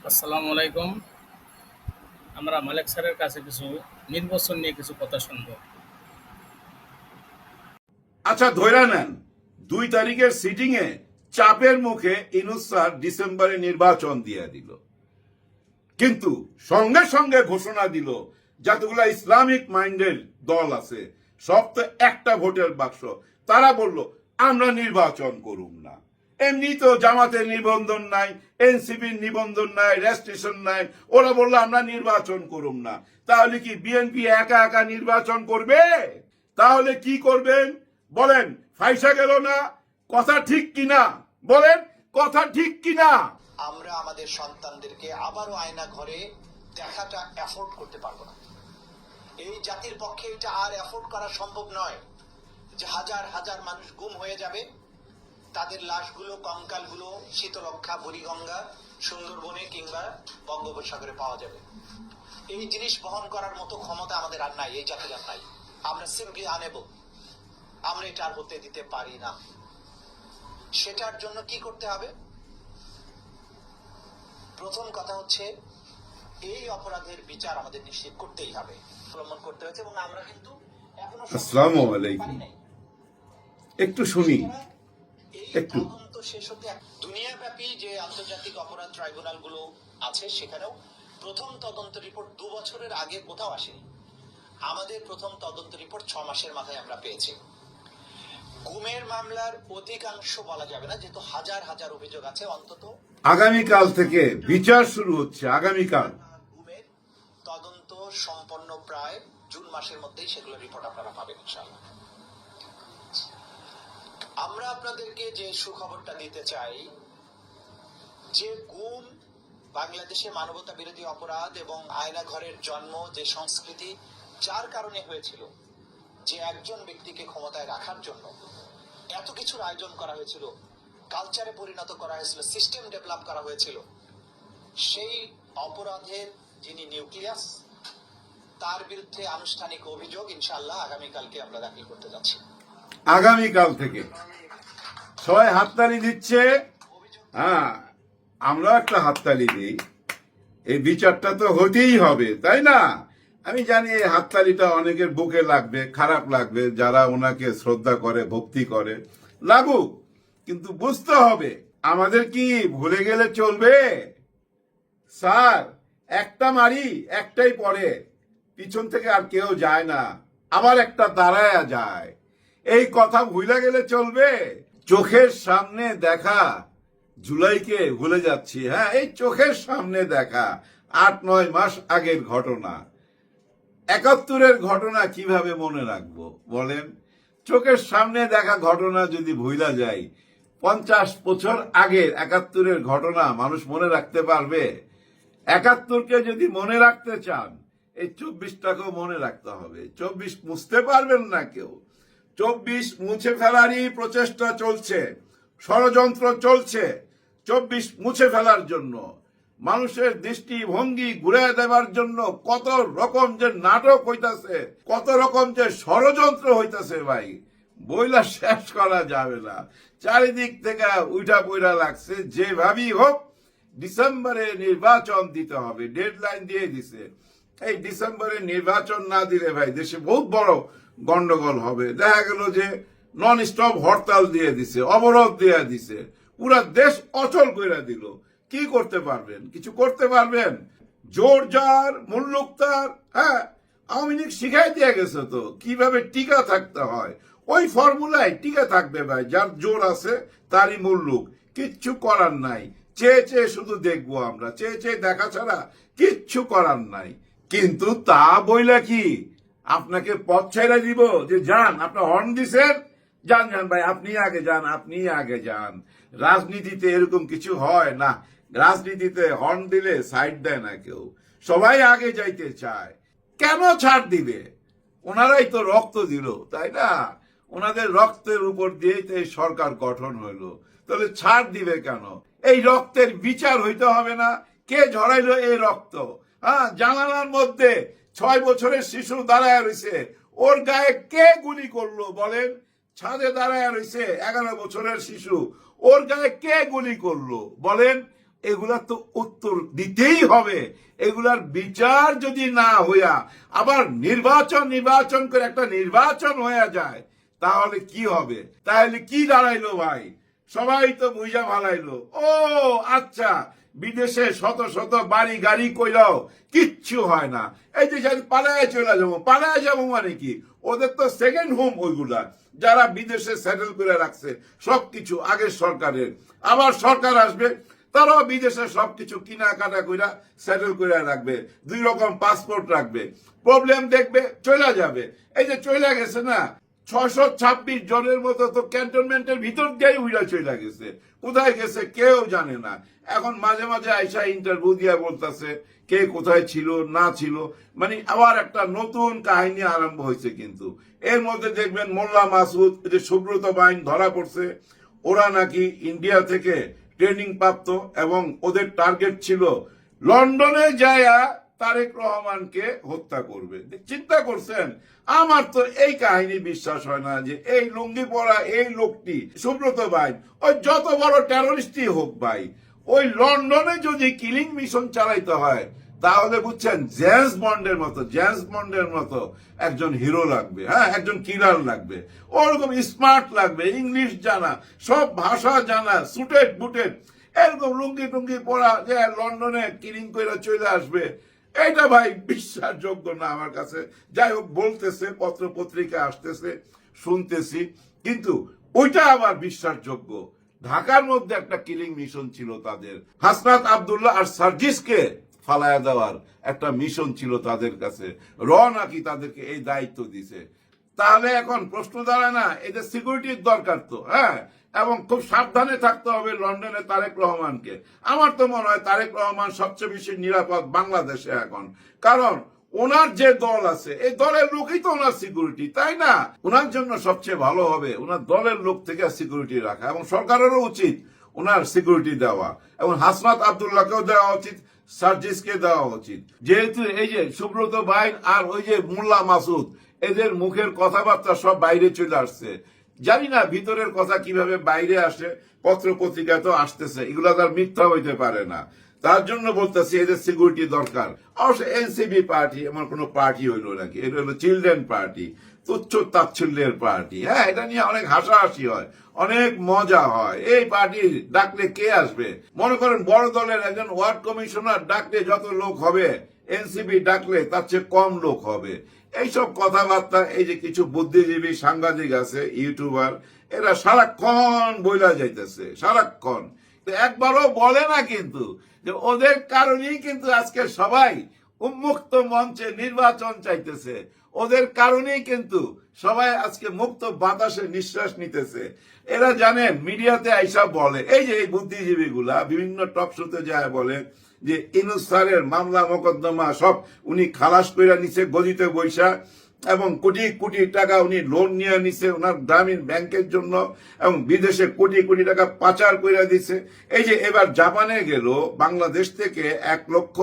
আসসালামু আলাইকুম। আমরা মালেক স্যারের কাছে কিছু নির্বাচন নিয়ে কিছু কথা শুনবো। আচ্ছা, ধইরা নেন 2 তারিখের সিটিং এ চাপের মুখে ইউনূস স্যার ডিসেম্বরে নির্বাচন দিয়ে দিল, কিন্তু সঙ্গে সঙ্গে ঘোষণা দিল যতগুলা ইসলামিক মাইন্ডের দল আছে সব তো একটা ভোটের বাক্স, তারা বলল আমরা নির্বাচন করুম না। এমনি তো জামাতের নিবন্ধন নাই, এনসিপির নিবন্ধন নাই, রেজিস্ট্রেশন নাই, ওরা বললো আমরা নির্বাচন করুম না। তাহলে কি বিএনপি একা একা নির্বাচন করবে? তাহলে কি করবেন বলেন? ফাইসা গেল না? কথা ঠিক কিনা বলেন, কথা ঠিক কিনা? আমরা আমাদের সন্তানদেরকে আবারও আয়না ঘরে দেখাটা এফোর্ড করতে পারবো না। এই জাতির পক্ষে এটা আর এফোর্ড করা সম্ভব নয় যে হাজার হাজার মানুষ গুম হয়ে যাবে, তাদের লাশগুলো, কঙ্কালগুলো শীতলক্ষা, বুড়িগঙ্গা, সুন্দরবনে কিংবা বঙ্গোপসাগরে পাওয়া যাবে। এই জিনিস বহন করার মতো ক্ষমতা আমাদের আর নাই, এই জাতির আর নাই। আমরা সিম্পলি আনেব, আমরা এটা আর হতে দিতে পারি না। সেটার জন্য কি করতে হবে? প্রথম কথা হচ্ছে এই অপরাধের বিচার আমাদের নিশ্চিত করতেই হবে, অবলম্বন করতে হয়েছে, এবং আমরা কিন্তু এখনো আসসালামু আলাইকুম। একটু শুনি, একটু তদন্ত শেষ হতে দুনিয়াব্যাপী যে আন্তর্জাতিক অপরাধ ট্রাইব্যুনাল গুলো আছে সেখানেও প্রথম তদন্ত রিপোর্ট 2 বছরের আগে কোথাও আসেনি। আমাদের প্রথম তদন্ত রিপোর্ট 6 মাসের মাথায় আমরা পেয়েছি। গুমের মামলার অধিকাংশ বলা যাবে না, যেহেতু হাজার হাজার অভিযোগ আছে, অন্তত আগামীকাল থেকে বিচার শুরু হচ্ছে। আগামীকাল গুমের তদন্ত সম্পন্ন প্রায় জুন মাসের মধ্যেই সেগুলো রিপোর্ট আপনারা পাবেন ইনশাআল্লাহ। আমরা আপনাদেরকে যে সুখবরটা দিতে চাই, যে গুম বাংলাদেশে মানবতা বিরোধী অপরাধ এবং আয়না ঘরের জন্ম, যে সংস্কৃতি যার কারণে হয়েছিল, যে একজন ব্যক্তিকে ক্ষমতায় রাখার জন্য এত কিছুর আয়োজন করা হয়েছিল, কালচারে পরিণত করা হয়েছিল, সিস্টেম ডেভেলপ করা হয়েছিল, সেই অপরাধের যিনি নিউক্লিয়াস, তার বিরুদ্ধে আনুষ্ঠানিক অভিযোগ ইনশাআল্লাহ আগামীকালকে আমরা দাখিল করতে যাচ্ছি। আগামীকাল থেকে সবাই হাততালি দিচ্ছে। হ্যাঁ, আমরা একটা হাততালি দিই। এই বিচারটা তো হতেই হবে, তাই না? আমি জানি এই হাততালিটা অনেকের বুকে লাগবে, খারাপ লাগবে, যারা ওনাকে শ্রদ্ধা করে, ভক্তি করে, লাগুক, কিন্তু বুঝতে হবে আমাদের কি ভুলে গেলে চলবে? স্যার একটা মারি একটাই পড়ে, পিছন থেকে আর কেউ যায় না, আবার একটা দাঁড়ায়া যায়। এই কথা ভুলে গেলে চলবে? চোখের সামনে দেখা জুলাইকে ভুলে যাচ্ছি। হ্যাঁ, এই চোখের সামনে দেখা 8-9 মাস আগের ঘটনা, 71-এর ঘটনা কিভাবে মনে রাখবো বলেন? চোখের সামনে দেখা ঘটনা যদি ভুলা যায়, 50 বছর আগের 71-এর ঘটনা মানুষ মনে রাখতে পারবে? 71-কে যদি মনে রাখতে চান, এই 24টাকেও মনে রাখতে হবে। 24 মুছতে পারবেন না কেউ। 24 মুছে ফেলারই প্রচেষ্টা চলছে, ষড়যন্ত্র চলছে 24 মুছে ফেলার জন্য, মানুষের দৃষ্টিভঙ্গি ঘুরে দেবার জন্য কত রকম যে নাটক হইতাছে, কত রকম যে ষড়যন্ত্র হইতাছে ভাই, বইলা শেষ করা যাবে না। চারিদিক থেকে উইঠা পইরা লাগছে। যেভাবেই হোক ডিসেম্বরে নির্বাচন দিতে হবে, ডেডলাইন দিয়ে দিছে। এই ডিসেম্বরে নির্বাচন না দিলে ভাই দেশে বহুত বড় গন্ডগোল হবে। দেখা গেল যে নন স্টপ হরতাল দিয়ে দিছে, অবরোধ দিয়ে দিছে, পুরা দেশ অচল করে দিল। কি করতে পারবেন? কিছু করতে পারবেন? জোর যার মুল্লুক তার। হ্যাঁ, আওয়ামী লীগ শিখাই দিয়ে গেছে তো কিভাবে টিকা থাকতে হয়, ওই ফর্মুলায় টিকা থাকবে ভাই। যার জোর আছে তারই মুল্লুক, কিচ্ছু করার নাই। চেয়ে চেয়ে শুধু দেখবো আমরা, চেয়ে চেয়ে দেখা ছাড়া কিচ্ছু করার নাই। কিন্তু তা বইলা কি আপনাকে পথ ছেড়ে দিব যে যান, আপনার হর্ন দিছেন, যান যান ভাই, আপনি আগে যান, আপনি আগে যান? রাজনীতিতে এরকম কিছু হয় না। রাজনীতিতে হর্ন দিলে সাইড দেয় না কেউ, সবাই আগে যাইতে চায়। কেন ছাড় দিবে? ওনারাই তো রক্ত দিল, তাই না? ওনাদের রক্তের উপর দিয়েই তো এই সরকার গঠন হইলো, তাহলে ছাড় দিবে কেন? এই রক্তের বিচার হইতে হবে না? কে ঝরাইলো এই রক্ত? হ্যাঁ, জানালার মধ্যে 6 বছরের শিশু দাঁড়ায় রয়েছে, ওর গায়ে কে গুলি করলো বলেন? ছাদে দাঁড়ায় রয়েছে 11 বছরের শিশু, ওর গায়ে কে গুলি করলো বলেন? এগুলা তো উত্তর দিতেই হবে। এগুলার বিচার যদি না হইয়া আবার নির্বাচন করে একটা নির্বাচন হয়ে যায়, তাহলে কি হবে? তাহলে কি দাঁড়াইলো ভাই? সবাই তো বুঝা ভালাইলো, ও আচ্ছা, বিদেশে শত শত বাড়ি গাড়ি কইলাও কিচ্ছু হয় না, এই যে পালায় চলে যাবো মানে কি? ওদের তো সেকেন্ড হোম ওইগুলা, যারা বিদেশে সেটেল করে রাখছে সবকিছু আগের সরকারের। আবার সরকার আসবে, তারাও বিদেশে সবকিছু কিনা কইরা সেটেল করে রাখবে, 2 রকম পাসপোর্ট রাখবে, প্রবলেম দেখবে, চলে যাবে। এই যে চলে গেছে না, 626 জনের মতো তো ক্যান্টনমেন্টের ভিতর দিয়েই উইরা চলে গেছে। কোথায় গেছে কেউ জানে না। এখন মাঝে মাঝে আইসা ইন্টারভিউ দিয়া বলতেছে কে কোথায় ছিল না ছিল, মানে আবার একটা নতুন কাহিনী আরম্ভ হয়েছে। কিন্তু এর মধ্যে দেখবেন মোল্লা মাসুদ, যে সুব্রত বাইন ধরা পড়ছে, ওরা নাকি ইন্ডিয়া থেকে ট্রেনিং প্রাপ্ত এবং ওদের টার্গেট ছিল লন্ডনে যায়া তারেক রহমানকে হত্যা করবে। চিন্তা করছেন? আমার তো এই কাহিনী বিশ্বাস হয় না যে এই লুঙ্গি পরা এই লোকটি সুব্রত ভাই, ওই যত বড় টেররিস্টই হোক ভাই, ওই লন্ডনে যদি কিলিং মিশন চালাইতে হয়, তাহলে বুঝছেন জেমস বন্ডের মতো একজন হিরো লাগবে, হ্যাঁ, একজন কিলার লাগবে, ওরকম স্মার্ট লাগবে, ইংলিশ জানা, সব ভাষা জানা, সুটেড বুটেড, এরকম লুঙ্গি টুঙ্গি পরা যে লন্ডনে কিলিং করে চলে আসবে। এটা ভাই বিশ্বাসযোগ্য না আমার কাছে। যাই হোক, বলতেছে, পত্র পত্রিকা আসতেছে, শুনতেছি, কিন্তু ওইটা আবার বিশ্বাসযোগ্য। ঢাকার মধ্যে একটা কিলিং মিশন ছিল তাদের, হাসনাত আব্দুল্লাহ আর সার্জিসকে ফালায়া দেওয়ার একটা মিশন ছিল তাদের কাছে। নাকি তাদেরকে এই দায়িত্ব দিছে। তাহলে এখন প্রশ্ন দাঁড়ায় না, এদের সিকিউরিটির দরকার তো, হ্যাঁ, এবং খুব সাবধানে থাকতে হবে লন্ডনে তারেক রহমানকে। আমার তো মনে হয় তারেক রহমান সবচেয়ে বেশি নিরাপদ বাংলাদেশে এখন, কারণ ওনার যে দল আছে, এই দলের লোকই তো ওনার সিকিউরিটি, তাই না? ওনার জন্য সবচেয়ে ভালো হবে ওনার দলের লোক থেকে সিকিউরিটি রাখা, এবং সরকারেরও উচিত ওনার সিকিউরিটি দেওয়া, এবং হাসনাত আব্দুল্লাহকেও দেওয়া উচিত, সার্জিসকে দেওয়া উচিত। যেহেতু এই যে সুব্রত বাইন আর ওই যে মোল্লা মাসুদ, এদের মুখের কথাবার্তা সব বাইরে চলে আসছে। জানি না ভিতরের কথা কিভাবে বাইরে আসে, পত্র পত্রিকা তো আসতেছে, এগুলো তার মিথ্যা হইতে পারে না। তার জন্য বলতেছি এদের সিকিউরিটি দরকার। অবশ্য এনসিপি পার্টি এমন কোন পার্টি হইলো নাকি? এটা হলো চিলড্রেন পার্টি, তুচ্ছ তাচ্ছিল্যের পার্টি। হ্যাঁ, এটা নিয়ে অনেক হাসাহাসি হয়, অনেক মজা হয়। এই পার্টি ডাকলে কে আসবে? মনে করেন বড় দলের একজন ওয়ার্ড কমিশনার ডাকলে যত লোক হবে, এনসিপি ডাকলে তার চেয়ে কম লোক হবে। এইসব কথাবার্তা এই যে কিছু বুদ্ধিজীবী সাংবাদিক আছে, ইউটিউবার, এরা সারাক্ষণ বইলা যাইতেছে, সারাক্ষণ। একবারও বলে না কিন্তু যে ওদের কারণেই কিন্তু আজকে সবাই উন্মুক্ত মঞ্চে নির্বাচন চাইতেছে, ওদের কারণেই কিন্তু সবাই আজকে মুক্ত বাতাসে নিঃশ্বাস নিতেছে। এরা জানেন মিডিয়াতে আইসা বলে, এই যে এই বুদ্ধিজীবী গুলা বিভিন্ন টক শোতে যায় বলে যে ইউনূস স্যারের মামলা মোকদ্দমা সব উনি খালাস করে নিছে গদিতে বৈশা, এবং কোটি কোটি টাকা উনি লোন নিয়ে নিছে ওনার গ্রামীণ ব্যাংকের জন্য, এবং বিদেশে কোটি কোটি টাকা পাচার করে দিছে। এই যে এবার জাপানে গেল, বাংলাদেশ থেকে 1 লক্ষ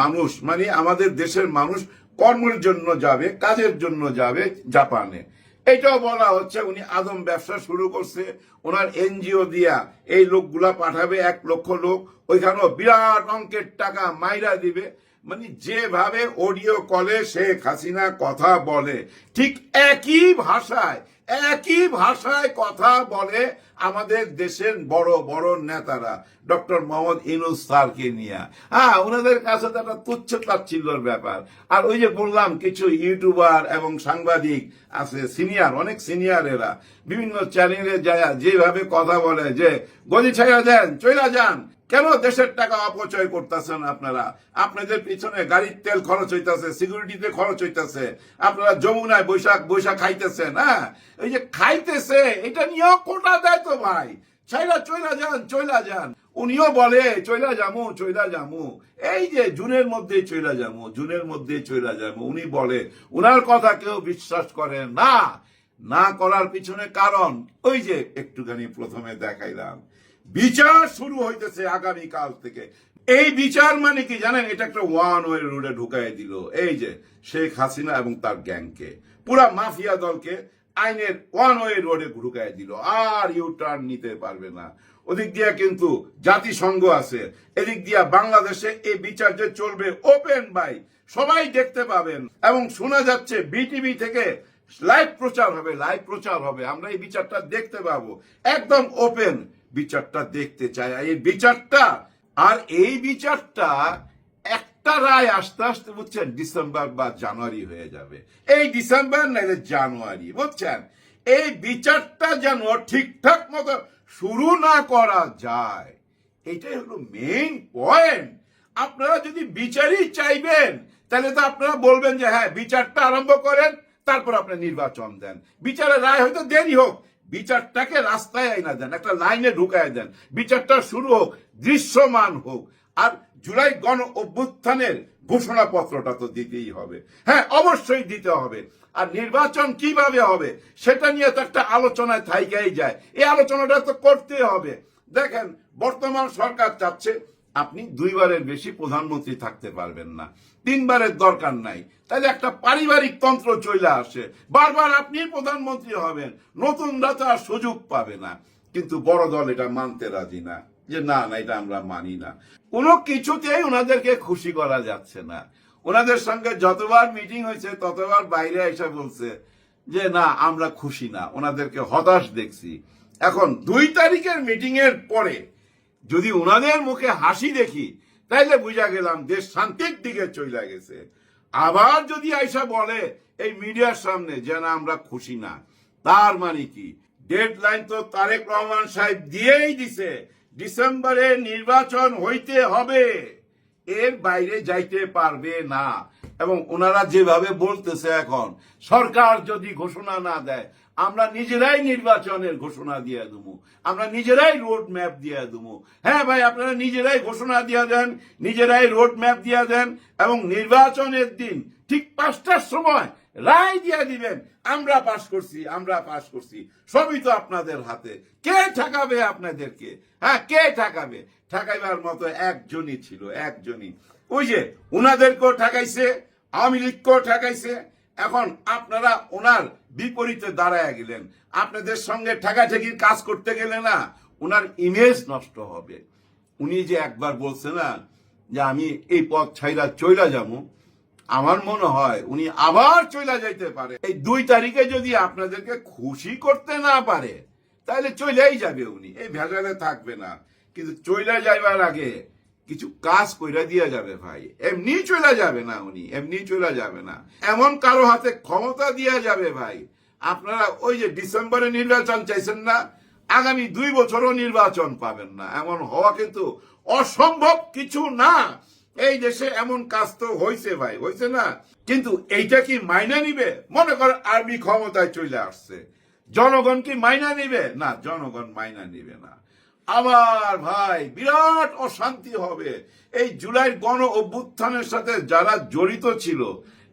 মানুষ, মানে আমাদের দেশের মানুষ কর্মের জন্য যাবে, কাজের জন্য যাবে জাপানে। এটাও বলা হচ্ছে উনি আদম ব্যবসা শুরু করছে, ওনার এনজিও দিয়া এই লোকগুলা পাঠাবে, 1 লক্ষ লোক, ওইখানেও বিরাট অঙ্কের টাকা মাইরা দিবে। মানে যেভাবে অডিও কলে শেখ হাসিনা কথা বলে, ঠিক একই ভাষায় কথা বলে আমাদের দেশের বড় বড় নেতারা, ডক্টর মোহাম্মদ ইউনূস স্যারকে নিয়ে। হ্যাঁ, ওনাদের কাছে তো একটা তুচ্ছ তাচ্ছিল্যের ব্যাপার। আর ওই যে বললাম কিছু ইউটিউবার এবং সাংবাদিক আছে, সিনিয়র, অনেক সিনিয়র, এরা বিভিন্ন চ্যানেলে যায় যেভাবে কথা বলে যে গদি ছাইয়া দেন, চইলা যান, কেন দেশের টাকা অপচয় করতেছেন আপনারা? আপনাদের পিছনে গাড়ির তেল খরচ হইতেছে, সিকিউরিটিতে খরচ হইতেছে, আপনারা যমুনায় বৈশাখ খাইতেছেন। হ্যাঁ, এই যে খাইতেছে, এটা নিয়েও কোটা দেয় তো ভাই, চইলা যান। উনিও বলে চইলা যামু, এই যে জুনের মধ্যে চইলা যামু, উনি বলে। উনার কথা কেউ বিশ্বাস করে না করার পিছনে কারণ ওই যে একটুখানি প্রথমে দেখাইলাম, বিচার শুরু হইতেছে আগামীকাল থেকে। এই বিচার মানে কি জানেন? এটা একটা ওয়ান ওয়ে রোডে ঢুকাই দিল এই যে শেখ হাসিনা এবং তার গ্যাংকে, পুরা মাফিয়া দলকে আইনের ওয়ান ওয়ে রোডে ঢুকাই দিল, আর ইউ টার্ন নিতে পারবে না। ওদিক দিয়ে কিন্তু জাতিসংঘ আছে, এদিক দিয়ে বাংলাদেশে এই বিচার যে চলবে ওপেন বাই, সবাই দেখতে পাবেন। এবং শোনা যাচ্ছে বিটিভি থেকে লাইভ প্রচার হবে, আমরা এই বিচারটা দেখতে পাবো, একদম ওপেন বিচারটা দেখতে চাই। এই বিচারটা একটা রায় আস্তে আস্তে বুঝছেন ডিসেম্বর বা জানুয়ারি হয়ে যাবে, এই ডিসেম্বর নাইলে জানুয়ারি, বুঝছেন। এই বিচারটা যেন ঠিকঠাক মতো শুরু না করা যায়, এটাই হলো মেইন পয়েন্ট। আপনারা যদি বিচারই চাইবেন তাহলে তো আপনারা বলবেন যে হ্যাঁ বিচারটা আরম্ভ করেন, তারপর আপনি নির্বাচন দেন। বিচারের রায় হয়তো দেরি হোক, বিচারটাকে রাস্তায় আইনা দেন, একটা লাইনে ঢুকায় দেন, বিচারটা শুরু হোক, দৃশ্যমান হোক। আর জুলাই গণ অভ্যুত্থানের ঘোষণাপত্রটা তো দিতেই হবে, হ্যাঁ অবশ্যই দিতে হবে। আর নির্বাচন কিভাবে হবে সেটা নিয়ে তো একটা আলোচনায় থাইকাই যায়, এই আলোচনাটা তো করতে হবে। দেখেন বর্তমান সরকার চাচ্ছে আপনি 2 বারের বেশি প্রধানমন্ত্রী থাকতে পারবেন না, 3 বারের দরকার নাই, তাহলে একটা পারিবারিক তন্ত্র চলে আসে, বারবার আপনি প্রধানমন্ত্রী হবেন, নতুনরা তো আর সুযোগ পাবে না। কিন্তু বড় দল এটা মানতে রাজি না, যে না এটা আমরা মানি না। কোনো কিছুতেই ওনাদেরকে খুশি করা যাচ্ছে না। ওনাদের সঙ্গে যতবার মিটিং হয়েছে ততবার বাইরে এসে বলছে যে না আমরা খুশি না, ওনাদেরকে হতাশ দেখছি। এখন 2 তারিখের মিটিং এর পরে যদি ওনাদের মুখে হাসি দেখি তাইলে বুঝা গেলাম দেশ শান্তির দিকে চলে গেছে। আবার যদি আইসা বলে এই মিডিয়ার সামনে যে না আমরা খুশি না, তার মানে কি ডেডলাইন তো তারেক রহমান সাহেব দিয়েই দিছে, ডিসেম্বরে নির্বাচন হইতে হবে, এর বাইরে যাইতে পারবে না। এবং ওনারা যেভাবে বলতেছে এখন সরকার যদি ঘোষণা না দেয় আমরা নিজেরাই নির্বাচনের ঘোষণা দিয়ে দেবো, আমরা নিজেরাই রোড ম্যাপ দিয়ে দেবো। হ্যাঁ ভাই আপনারা নিজেরাই ঘোষণা দিয়ে দেন, নিজেরাই রোড ম্যাপ দিয়ে দেন, এবং নির্বাচনের দিন ঠিক 5টার সময় রায় দিয়ে দিবেন আমরা পাস করছি, সবই তো আপনাদের হাতে। কে ঠকাবে আপনাদেরকে? হ্যাঁ কে ঠকাবে? ঠকাইবার মতো একজনই ছিল, একজনই, ওই যে ওনাদেরকেও ঠকাইছে, আওয়ামী লীগকেও ঠকাইছে। এখন আপনারা ওনার বিপরীতে দাঁড়ায় গেলেন, আপনাদের সঙ্গে ঠেকাঠেকির কাজ করতে গেলে না ওনার ইমেজ নষ্ট হবে। উনি যে একবার বলছে না যে আমি এই পথ ছাইরা চইলা যাবো, আমার মনে হয় উনি আবার চইলা যাইতে পারে। এই 2 তারিখে যদি আপনাদেরকে খুশি করতে না পারে তাহলে চইলাই যাবে উনি, এই ভেজালে থাকবে না। কিন্তু চইলা যাইবার আগে কিছু কাজ কইরা দিয়া যাবে ভাই, এমনি চলে যাবে না উনি, এমনি চলে যাবে না। এমন কারো হাতে ক্ষমতা দিয়া যাবে ভাই, আপনারা ওই যে ডিসেম্বরে নির্বাচন চাইছেন না, আগামী 2 বছরও নির্বাচন পাবেন না। এমন হওয়া কিন্তু অসম্ভব কিছু না। এই দেশে এমন কাজ তো হয়েছে ভাই, হয়েছে না? কিন্তু এইটা কি মাইনা নিবে? মনে করেন আর্মি ক্ষমতায় চলে আসছে, জনগণ কি মাইনা নিবে? না, জনগণ মাইনা নিবে না। আবার ভাই বিরাট অশান্তি হবে। এই জুলাই গণ অভ্যুত্থানের সাথে যারা জড়িত ছিল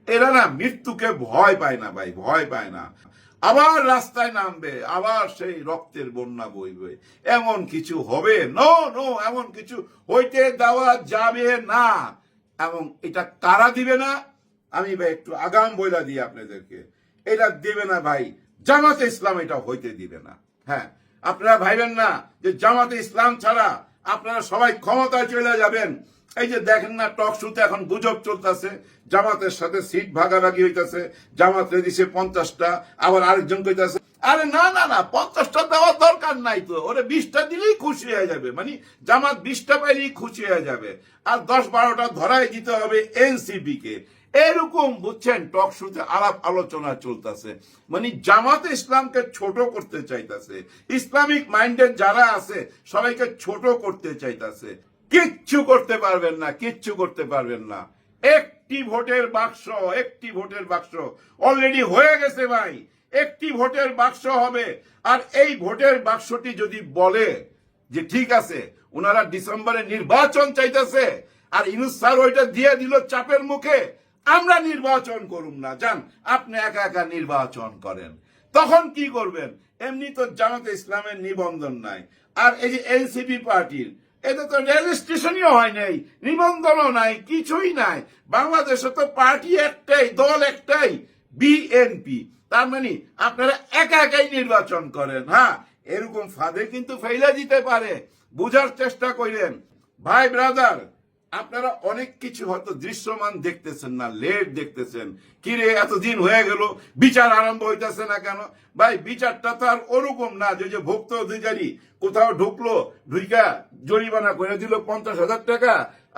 এরা না মৃত্যুকে ভয় পায় না ভাই, ভয় পায় না। আবার রাস্তায় নামবে, আবার সেই রক্তের বন্যা বইবে, এমন কিছু হবে? নো, এমন কিছু হইতে দেওয়া যাবে না। এবং এটা কারা দিবে না আমি ভাই একটু আগাম বইলা দিই আপনাদেরকে, এটা দিবে না ভাই জামাতে ইসলাম, এটা হইতে দিবে না। হ্যাঁ আপনারা ভাইবেন না যে জামাতে ইসলাম ছাড়া আপনারা সবাই ক্ষমতায় চলে যাবেন। এই যে দেখেন না টক শোতে এখন গুজব চলতেছে জামাতের সাথে সিট ভাগাভাগি হইতেছে, জামাত দিছে 50টা, আবার আরেকজন কইতাছে আরে না 50টা দেওয়ার দরকার নাই তো, ওরে 20টা দিলেই খুশি হয়ে যাবে, মানে জামাত 20টা পাইলেই খুশি হয়ে যাবে, আর 10-12টা ধরাই দিতে হবে এনসিপি কে। এরকম বুঝছেন টক শোতে আলাপ আলোচনা চলতেছে, মানে জামাতে ইসলামকে ছোট করতে চাইতেছে, ইসলামিক মাইন্ডেড যারা আছে সবাইকে ছোট করতে চাইতেছে। কিচ্ছু করতে পারবেন না, কিচ্ছু করতে পারবেন না। একটি ভোটের বাক্স অলরেডি হয়ে গেছে ভাই, একটি ভোটের বাক্স হবে। আর এই ভোটের বাক্সটি যদি বলে যে ঠিক আছে ওনারা ডিসেম্বরে নির্বাচন চাইতেছে, আর ইউনূস স্যার ওইটা দিয়ে দিল চাপের মুখে, আমরা নির্বাচন করুম না, যান আপনি একা একা নির্বাচন করেন, তখন কি করবেন? এমনি তো জামাতে ইসলামের নিবন্ধন নাই, আর এই যে এনসিপি পার্টির এতে তো রেজিস্ট্রেশনই হয় নাই, নিবন্ধনও নাই, কিছুই নাই। বাংলাদেশে তো পার্টি একটাই, দল একটাই, বিএনপি। তার মানে আপনারা একা একাই নির্বাচন করেন। হ্যাঁ, এরকম ফাঁদে কিন্তু ফেলে দিতে পারে, বুঝার চেষ্টা করেন। ভাই ব্রাদার, আপনারা অনেক কিছু হয়তো দৃশ্যমান দেখতেছেন না, লেট দেখতেছেন। কিরে এতদিন হয়ে গেল, বিচার আরম্ভ হইতেছে না কেন? ভাই বিচারটা তো আর ওরকম না যে ভুক্ত অধিকারী কোথাও ঢুকলো, ঢুইকা জরিমানা করে দিল 50,000 টাকা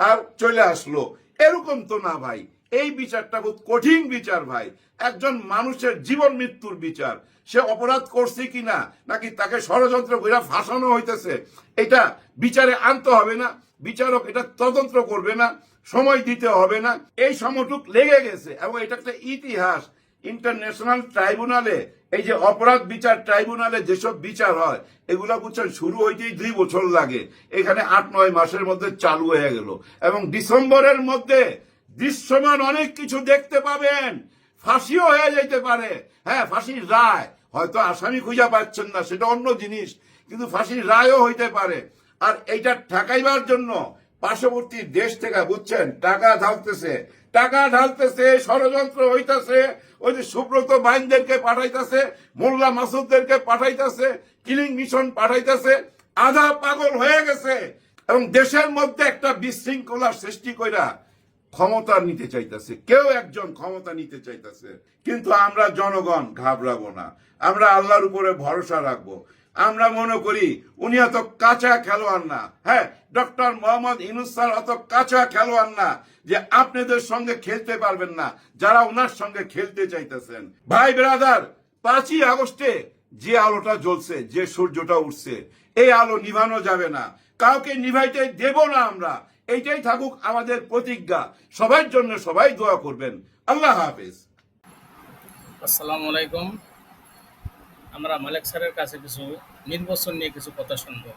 আর চলে আসলো, এরকম তো না ভাই। এই বিচারটা খুব কঠিন বিচার ভাই, একজন মানুষের জীবন মৃত্যুর বিচার। সে অপরাধ করছে কিনা, নাকি তাকে ষড়যন্ত্র করে ফাঁসানো হইতেছে, এটা বিচারে আনতে হবে না? বিচারক এটা তদন্ত করবে না? সময় দিতে হবে না? এই সময়টুক লেগে গেছে, এবং এটা একটা ইতিহাস। ইন্টারন্যাশনাল ট্রাইব্যুনালে, এই যে অপরাধ বিচার ট্রাইব্যুনালে যেসব বিচার হয়, এগুলা বুঝছেন শুরু হইতেই 2 বছর লাগে। এখানে 8-9 মাসের মধ্যে চালু হয়ে গেল, এবং ডিসেম্বরের মধ্যে দৃশ্যমান অনেক কিছু দেখতে পাবেন। ফাঁসিও হয়ে যেতে পারে। হ্যাঁ, ফাঁসির রায়, হয়তো আসামি খুঁজে পাচ্ছেন না, সেটা অন্য জিনিস, কিন্তু ফাঁসির রায়ও হইতে পারে। আর এইটা ঠেকাইবার জন্য পার্শ্ববর্তী দেশ থেকে বুঝছেন টাকা ঢালতেছে, ষড়যন্ত্র হইতাছে। ওই যে সুব্রত বাইনদেরকে পাঠাইতেছে, মোল্লা মাসুদদেরকে পাঠাইতেছে, কিলিং মিশন পাঠাইতেছে, আধা পাগল হয়ে গেছে, এবং দেশের মধ্যে একটা বিশৃঙ্খলা সৃষ্টি কইরা ক্ষমতা নিতে চাইতেছে। কেউ একজন ক্ষমতা নিতে চাইতেছে, কিন্তু আমরা জনগণ ঘাবড়াবো না, আমরা আল্লাহর উপরে ভরসা রাখবো। আমরা মনে করি উনি অত কাঁচা খেলোয়াড় না। হ্যাঁ, ডক্টর মোহাম্মদ ইউনূস স্যার অত কাঁচা খেলোয়াড় না যে আপনাদের সঙ্গে খেলতে পারবেন না, যারা উনার সঙ্গে খেলতে চাইতেছেন। ভাই ব্রাদার, 5ই আগস্টে যে আলোটা জ্বলছে, যে সূর্যটা উঠছে, এই আলো নিভানো যাবে না, কাউকে নিভাইতে দেব না আমরা। এইটাই থাকুক আমাদের প্রতিজ্ঞা। সবার জন্য সবাই দোয়া করবেন। আল্লাহ হাফেজ। আসসালামু আলাইকুম। আমরা মালেক স্যারের কাছে কিছু নির্বাচন নিয়ে কিছু কথা শুনবো।